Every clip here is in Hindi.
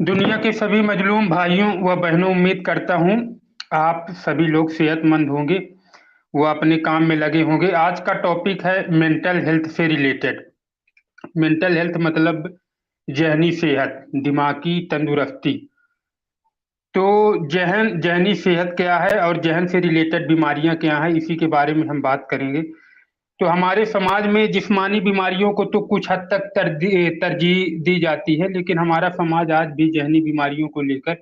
दुनिया के सभी मजलूम भाइयों व बहनों, उम्मीद करता हूँ आप सभी लोग सेहतमंद होंगे। वो अपने काम में लगे होंगे। आज का टॉपिक है मेंटल हेल्थ से रिलेटेड। मेंटल हेल्थ मतलब जहनी सेहत, दिमागी तंदुरुस्ती। तो जहनी सेहत क्या है और जहन से रिलेटेड बीमारियां क्या हैं, इसी के बारे में हम बात करेंगे। तो हमारे समाज में जिस्मानी बीमारियों को तो कुछ हद तक तरजीह दी जाती है, लेकिन हमारा समाज आज भी जहनी बीमारियों को लेकर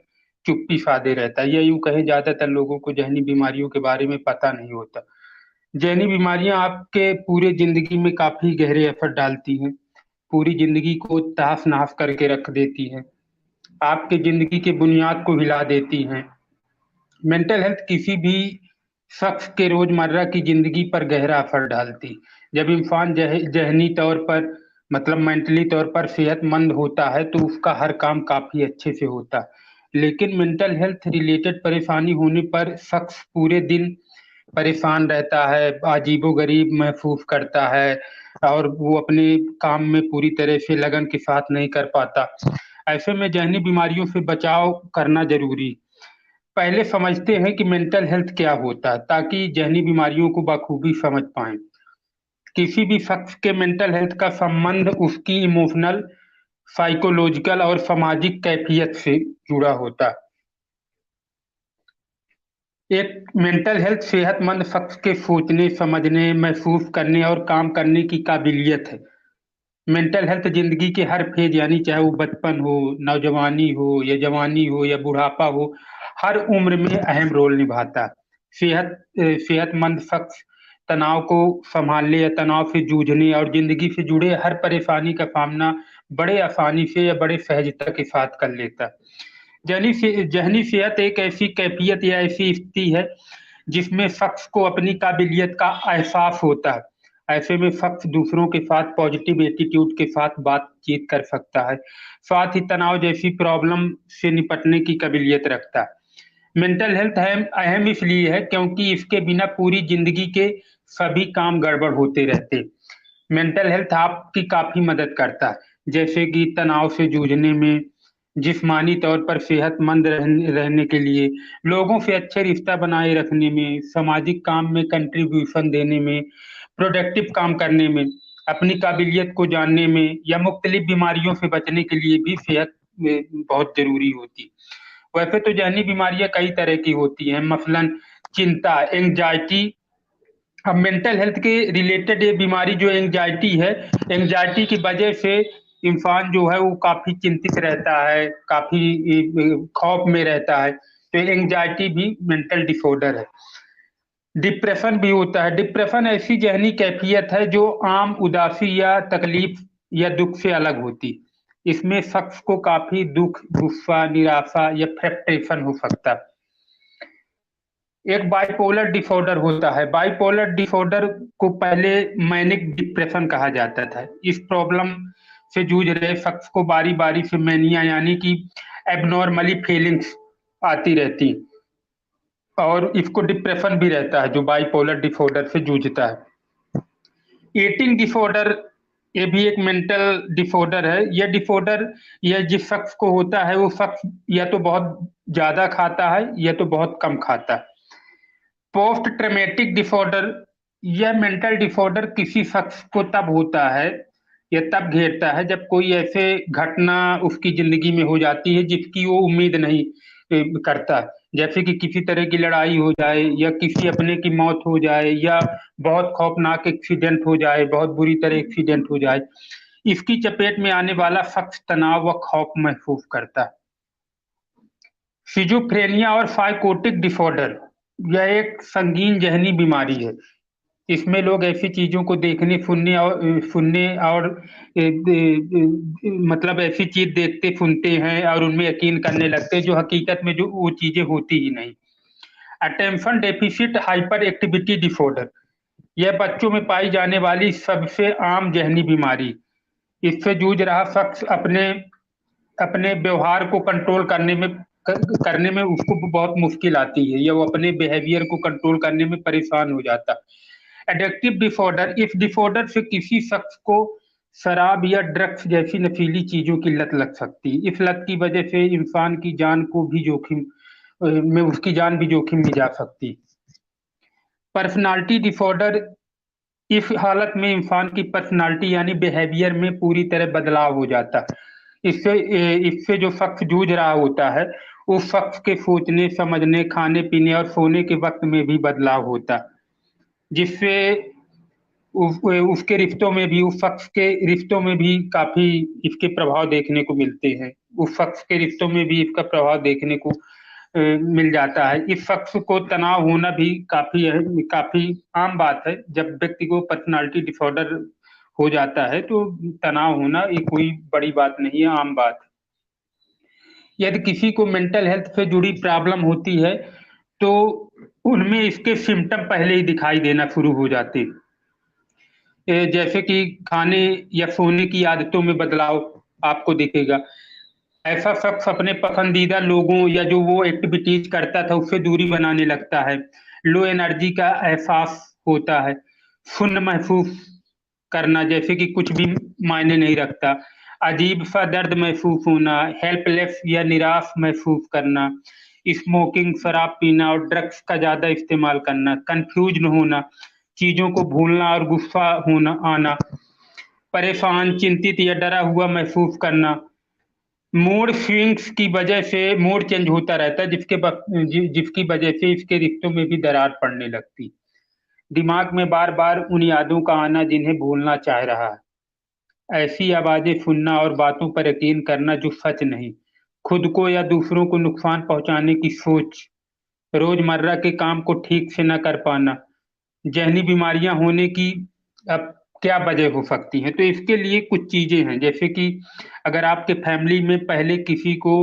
चुप्पी साधे रहता है, या यूं कहें ज्यादातर लोगों को जहनी बीमारियों के बारे में पता नहीं होता। जहनी बीमारियां आपके पूरे जिंदगी में काफी गहरे असर डालती हैं, पूरी जिंदगी को तहस नहस करके रख देती हैं, आपके जिंदगी के बुनियाद को हिला देती हैं। मेंटल हेल्थ किसी भी शख्स के रोजमर्रा की जिंदगी पर गहरा असर डालती। जब इंसान जहनी तौर पर मतलब मेंटली तौर पर सेहतमंद होता है तो उसका हर काम काफी अच्छे से होता है। लेकिन मेंटल हेल्थ रिलेटेड परेशानी होने पर शख्स पूरे दिन परेशान रहता है, अजीबोगरीब महसूस करता है और वो अपने काम में पूरी तरह से लगन के साथ नहीं कर पाता। ऐसे में जहनी बीमारियों से बचाव करना जरूरी। पहले समझते हैं कि मेंटल हेल्थ क्या होता है, ताकि जहनी बीमारियों को बखूबी समझ पाएं। किसी भी शख्स के मेंटल हेल्थ का संबंध उसकी इमोशनल, साइकोलॉजिकल और सामाजिक कैफियत से जुड़ा होता है। एक मेंटल हेल्थ सेहतमंद शख्स के सोचने, समझने, महसूस करने और काम करने की काबिलियत है। मेंटल हेल्थ जिंदगी के हर फेज, यानी चाहे वो बचपन हो, नौजवानी हो या जवानी हो या बुढ़ापा हो, हर उम्र में अहम रोल निभाता है। सेहतमंद शख्स तनाव को संभालने या तनाव से जूझने और जिंदगी से जुड़े हर परेशानी का सामना बड़े आसानी से या बड़े सहजता के साथ कर लेता है। जहनी सेहत एक ऐसी कैफियत या ऐसी स्थिति है जिसमें शख्स को अपनी काबिलियत का एहसास होता है। ऐसे में शख्स दूसरों के साथ पॉजिटिव एटीट्यूड के साथ बातचीत कर सकता है, साथ ही तनाव जैसी प्रॉब्लम से निपटने की काबिलियत रखता है। मेंटल हेल्थ अहम अहम इसलिए है क्योंकि इसके बिना पूरी जिंदगी के सभी काम गड़बड़ होते रहते। मेंटल हेल्थ आपकी काफी मदद करता है, जैसे कि तनाव से जूझने में, जिस्मानी तौर पर सेहतमंद रहने के लिए, लोगों से अच्छे रिश्ता बनाए रखने में, सामाजिक काम में कंट्रीब्यूशन देने में, प्रोडक्टिव काम करने में, अपनी काबिलियत को जानने में या मुख्तलिफ बीमारियों से बचने के लिए भी सेहत बहुत जरूरी होती। वैसे तो जहनी बीमारियां कई तरह की होती हैं, मसलन चिंता, एंजाइटी। अब मेंटल हेल्थ के रिलेटेड ये बीमारी जो एंजाइटी है, एंजाइटी की वजह से इंसान जो है वो काफी चिंतित रहता है, काफी खौफ में रहता है। तो एंजाइटी भी मेंटल डिसऑर्डर है। डिप्रेशन भी होता है। डिप्रेशन ऐसी जहनी कैफियत है जो आम उदासी या तकलीफ या दुख से अलग होती। इसमें शख्स को काफी दुख, गुस्सा, निराशा या फ्रस्ट्रेशन हो सकता है। एक बाइपोलर डिसऑर्डर होता है। बाइपोलर डिसऑर्डर को पहले मैनिक डिप्रेशन कहा जाता था। इस प्रॉब्लम से जूझ रहे शख्स को बारी बारी से मैनिया यानी कि एबनॉर्मली फीलिंग्स आती रहती, और इसको डिप्रेशन भी रहता है जो बाइपोलर डिसऑर्डर से जूझता है। ईटिंग डिसऑर्डर, ये भी एक मेंटल डिसऑर्डर है। यह डिसऑर्डर यह जिस शख्स को होता है वो शख्स या तो बहुत ज्यादा खाता है या तो बहुत कम खाता है। पोस्ट ट्रमेटिक डिसऑर्डर, यह मेंटल डिसऑर्डर किसी शख्स को तब होता है या तब घेरता है जब कोई ऐसे घटना उसकी जिंदगी में हो जाती है जिसकी वो उम्मीद नहीं करता। जैसे कि किसी तरह की लड़ाई हो जाए या किसी अपने की मौत हो जाए या बहुत खौफनाक एक्सीडेंट हो जाए, बहुत बुरी तरह एक्सीडेंट हो जाए। इसकी चपेट में आने वाला शख्स तनाव व खौफ महसूस करता है। सिजोफ्रेनिया और साइकोटिक डिसऑर्डर, यह एक संगीन जहनी बीमारी है। इसमें लोग ऐसी चीजों को देखने, सुनने और मतलब ऐसी चीज देखते सुनते हैं और उनमें यकीन करने लगते हैं जो हकीकत में जो वो चीजें होती ही नहीं। Attention deficit hyper activity disorder, यह बच्चों में पाई जाने वाली सबसे आम जहनी बीमारी। इससे जूझ रहा शख्स अपने अपने व्यवहार को कंट्रोल करने में उसको बहुत मुश्किल आती है, या वो अपने बिहेवियर को कंट्रोल करने में परेशान हो जाता है। एडिक्टिव डिसऑर्डर, इस डिसऑर्डर से किसी शख्स को शराब या ड्रग्स जैसी नशीली चीजों की लत लग सकती है। इस लत की वजह से इंसान की जान को भी जोखिम में उसकी जान भी जोखिम में जा सकती। पर्सनालिटी डिसऑर्डर, इस हालत में इंसान की पर्सनालिटी यानी बिहेवियर में पूरी तरह बदलाव हो जाता है। इससे जो शख्स जूझ रहा होता है, उस शख्स के सोचने, समझने, खाने पीने और सोने के वक्त में भी बदलाव होता है, जिससे उसके रिश्तों में भी, उस शख्स के रिश्तों में भी काफी इसके प्रभाव देखने को मिलते हैं। उस शख्स के रिश्तों में भी इसका प्रभाव देखने को मिल जाता है। इस शख्स को तनाव होना भी काफी आम बात है। जब व्यक्ति को पर्सनालिटी डिसऑर्डर हो जाता है तो तनाव होना ये कोई बड़ी बात नहीं है, आम बात है। यदि किसी को मेंटल हेल्थ से जुड़ी प्रॉब्लम होती है तो उनमें इसके सिम्टम पहले ही दिखाई देना शुरू हो जाते हैं। जैसे कि खाने या सोने की आदतों में बदलाव आपको दिखेगा। ऐसा शख्स अपने पसंदीदा लोगों या जो वो एक्टिविटीज करता था उससे दूरी बनाने लगता है। लो एनर्जी का एहसास होता है। शून्य महसूस करना, जैसे कि कुछ भी मायने नहीं रखता। अजीब सा दर्द महसूस होना, हेल्पलेस या निराश महसूस करना। स्मोकिंग, शराब पीना और ड्रग्स का ज्यादा इस्तेमाल करना। कंफ्यूज होना, चीजों को भूलना और गुस्सा होना आना। परेशान, चिंतित या डरा हुआ महसूस करना। मूड स्विंग्स की वजह से मूड चेंज होता रहता है, जिसकी वजह से इसके रिश्तों में भी दरार पड़ने लगती। दिमाग में बार बार उन यादों का आना जिन्हें भूलना चाह रहा है। ऐसी आवाजें सुनना और बातों पर यकीन करना जो सच नहीं। खुद को या दूसरों को नुकसान पहुंचाने की सोच। रोजमर्रा के काम को ठीक से न कर पाना। जहनी बीमारियां होने की अब क्या वजह हो सकती हैं? तो इसके लिए कुछ चीजें हैं, जैसे कि अगर आपके फैमिली में पहले किसी को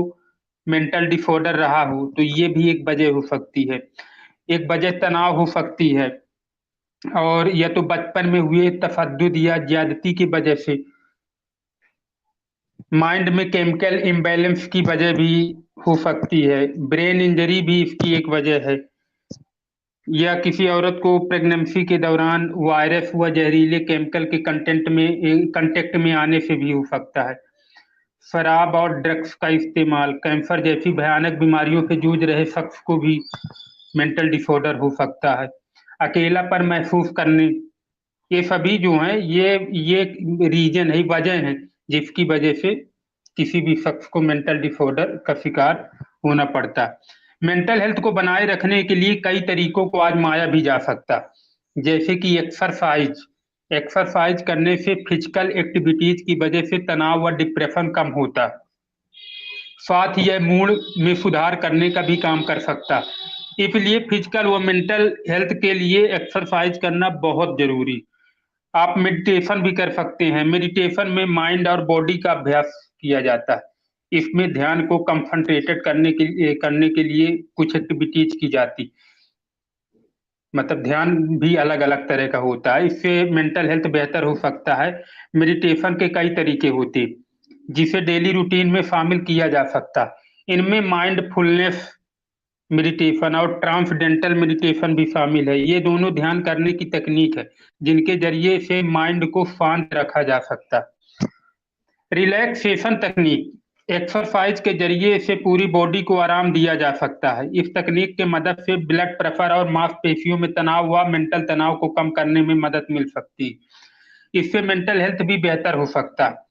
मेंटल डिसऑर्डर रहा हो तो ये भी एक वजह हो सकती है। एक वजह तनाव हो सकती है, और या तो बचपन में हुए तशद्दुद या ज्यादती की वजह से। माइंड में केमिकल इम्बैलेंस की वजह भी हो सकती है। ब्रेन इंजरी भी इसकी एक वजह है। या किसी औरत को प्रेगनेंसी के दौरान वायरस व जहरीले केमिकल के कंटेक्ट में आने से भी हो सकता है। शराब और ड्रग्स का इस्तेमाल, कैंसर जैसी भयानक बीमारियों से जूझ रहे शख्स को भी मेंटल डिसऑर्डर हो सकता है। अकेलापन महसूस करने, ये सभी जो हैं ये रीजन है, वजह है जिसकी वजह से किसी भी शख्स को मेंटल डिसऑर्डर का शिकार होना पड़ता है। मेंटल हेल्थ को बनाए रखने के लिए कई तरीकों को आजमाया भी जा सकता, जैसे कि एक्सरसाइज। एक्सरसाइज करने से फिजिकल एक्टिविटीज की वजह से तनाव व डिप्रेशन कम होता है। साथ ही यह मूड में सुधार करने का भी काम कर सकता। इसलिए फिजिकल व मेंटल हेल्थ के लिए एक्सरसाइज करना बहुत जरूरी। आप मेडिटेशन भी कर सकते हैं। मेडिटेशन में माइंड और बॉडी का अभ्यास किया जाता है। इसमें ध्यान को कंसंट्रेटेड करने के लिए कुछ एक्टिविटीज की जाती, मतलब ध्यान भी अलग अलग तरह का होता है। इससे मेंटल हेल्थ बेहतर हो सकता है। मेडिटेशन के कई तरीके होते हैं जिसे डेली रूटीन में शामिल किया जा सकता है। इनमें माइंडफुलनेस मेडिटेशन और ट्रांसडेंटल मेडिटेशन भी शामिल है। ये दोनों ध्यान करने की तकनीक है जिनके जरिए से माइंड को शांत रखा जा सकता है। रिलैक्सेशन तकनीक, एक्सरसाइज के जरिए से पूरी बॉडी को आराम दिया जा सकता है। इस तकनीक के मदद से ब्लड प्रेशर और मांसपेशियों में तनाव व मेंटल तनाव को कम करने में मदद मिल सकती है। इससे मेंटल हेल्थ भी बेहतर हो सकता है।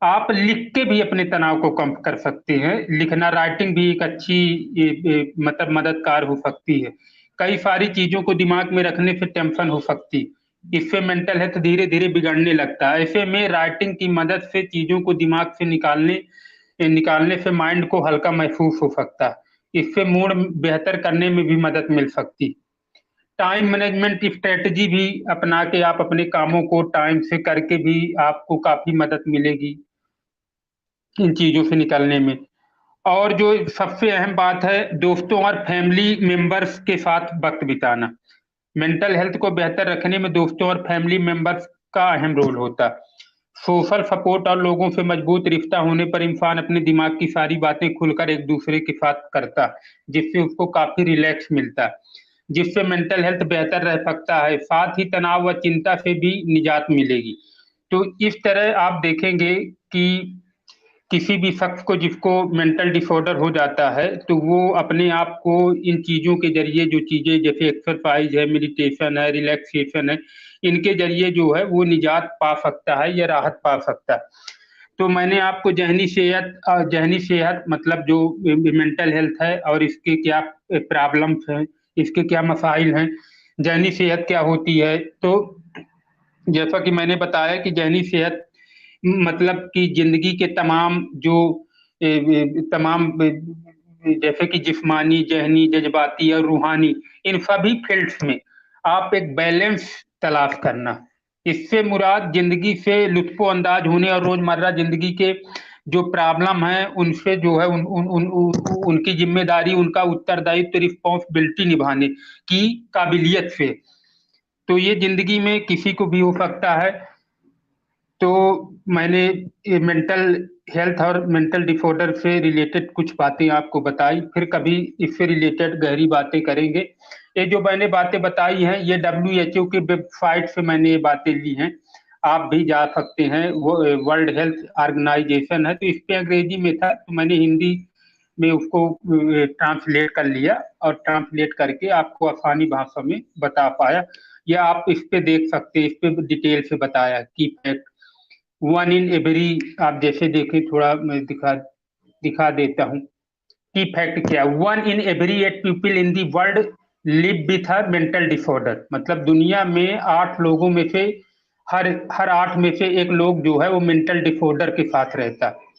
आप लिख के भी अपने तनाव को कम कर सकते हैं। लिखना, राइटिंग भी एक अच्छी मतलब मददगार हो सकती है। कई सारी चीजों को दिमाग में रखने से टेंशन हो सकती, इससे मेंटल हेल्थ धीरे धीरे बिगड़ने लगता है। ऐसे में राइटिंग की मदद से चीजों को दिमाग से निकालने से माइंड को हल्का महसूस हो सकता है। इससे मूड बेहतर करने में भी मदद मिल सकती। टाइम मैनेजमेंट स्ट्रेटजी भी अपना के आप अपने कामों को टाइम से करके भी आपको काफी मदद मिलेगी इन चीजों से निकलने में। और जो सबसे अहम बात है, दोस्तों और फैमिली मेंबर्स के साथ वक्त बिताना। मेंटल हेल्थ को बेहतर रखने में दोस्तों और फैमिली मेंबर्स का अहम रोल होता है। सोशल सपोर्ट और लोगों से मजबूत रिश्ता होने पर इंसान अपने दिमाग की सारी बातें खुलकर एक दूसरे के साथ करता है, जिससे उसको काफी रिलैक्स मिलता है, जिससे मेंटल हेल्थ बेहतर रह सकता है। साथ ही तनाव व चिंता से भी निजात मिलेगी। तो इस तरह आप देखेंगे कि किसी भी शख्स को जिसको मेंटल डिसऑर्डर हो जाता है तो वो अपने आप को इन चीज़ों के जरिए, जो चीज़ें जैसे एक्सरसाइज है, मेडिटेशन है, रिलैक्सेशन है, इनके जरिए जो है वो निजात पा सकता है या राहत पा सकता है। तो मैंने आपको जहनी सेहत मतलब जो मेंटल हेल्थ है और इसके क्या प्रॉब्लम्स हैं, इसके क्या मसाइल हैं, जहनी सेहत क्या होती है। तो जैसा कि मैंने बताया कि जहनी सेहत मतलब कि जिंदगी के तमाम जो तमाम जैसे कि जिस्मानी, जहनी, जज्बाती और रूहानी, इन सभी फील्ड्स में आप एक बैलेंस तलाश करना। इससे मुराद जिंदगी से लुत्फो अंदाज होने और रोजमर्रा जिंदगी के जो प्रॉब्लम है उनसे जो है उनकी जिम्मेदारी, उनका उत्तरदायित्व, रिस्पॉन्सिबिलिटी निभाने की काबिलियत से। तो ये जिंदगी में किसी को भी हो सकता है। तो मैंने ये मेंटल हेल्थ और मेंटल डिसऑर्डर से रिलेटेड कुछ बातें आपको बताई, फिर कभी इससे रिलेटेड गहरी बातें करेंगे। ये जो मैंने बातें बताई हैं ये WHO की वेबसाइट से मैंने ये बातें ली हैं। आप भी जा सकते हैं, वो वर्ल्ड हेल्थ ऑर्गेनाइजेशन है, तो इस पे अंग्रेजी में था तो मैंने हिंदी में उसको ट्रांसलेट कर लिया और ट्रांसलेट करके आपको आसानी भाषा में बता पाया। या आप इस पे देख सकते हैं, इस पे डिटेल से बताया की फैक्ट वन इन एवरी। आप जैसे देखें, थोड़ा मैं दिखा दिखा देता हूँ की फैक्ट क्या। One in every 8 people in the world live with a mental disorder. मतलब दुनिया में 8 लोगों में से हर हर 8 में से एक लोग जो है वो मेंटल डिसऑर्डर के साथ रहता है।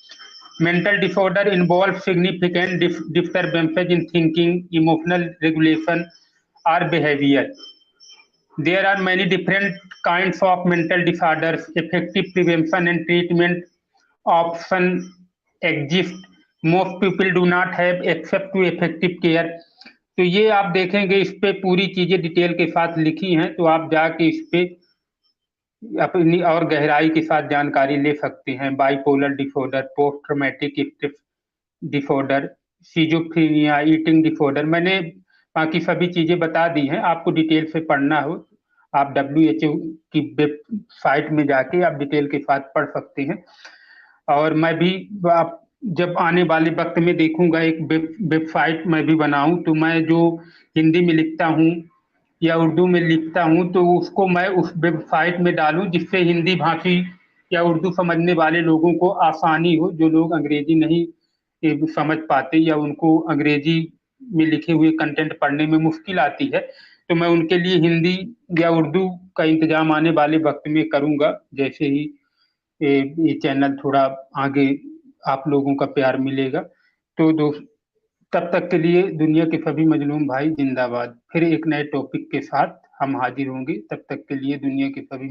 Mental disorder involve significant disturbances in thinking, emotional regulation और behaviour. There are many different kinds of mental disorders. Effective prevention and treatment option exist. Most people do not have access to effective care. तो ये आप देखेंगे, इस पे पूरी चीजें डिटेल के साथ लिखी हैं, तो आप जाके इस पे अपनी और गहराई के साथ जानकारी ले सकते हैं। Bipolar disorder, post traumatic stress disorder, schizophrenia, eating disorder, मैंने बाकी सभी चीजें बता दी हैं। आपको डिटेल से पढ़ना हो आप WHO की वेबसाइट में जाके आप डिटेल के साथ पढ़ सकते हैं। और मैं भी आप जब आने वाले वक्त में देखूंगा एक वेबसाइट मैं भी बनाऊं, तो मैं जो हिंदी में लिखता हूँ या उर्दू में लिखता हूँ तो उसको मैं उस वेबसाइट में डालूं, जिससे हिंदी भाषी या उर्दू समझने वाले लोगों को आसानी हो, जो लोग अंग्रेजी नहीं समझ पाते या उनको अंग्रेजी में लिखे हुए कंटेंट पढ़ने में मुश्किल आती है, तो मैं उनके लिए हिंदी या उर्दू का इंतजाम आने वाले वक्त में करूंगा। जैसे ही ये चैनल थोड़ा आगे आप लोगों का प्यार मिलेगा। तो दोस्त, तब तक के लिए दुनिया के सभी मजलूम भाई जिंदाबाद। फिर एक नए टॉपिक के साथ हम हाजिर होंगे। तब तक के लिए दुनिया के सभी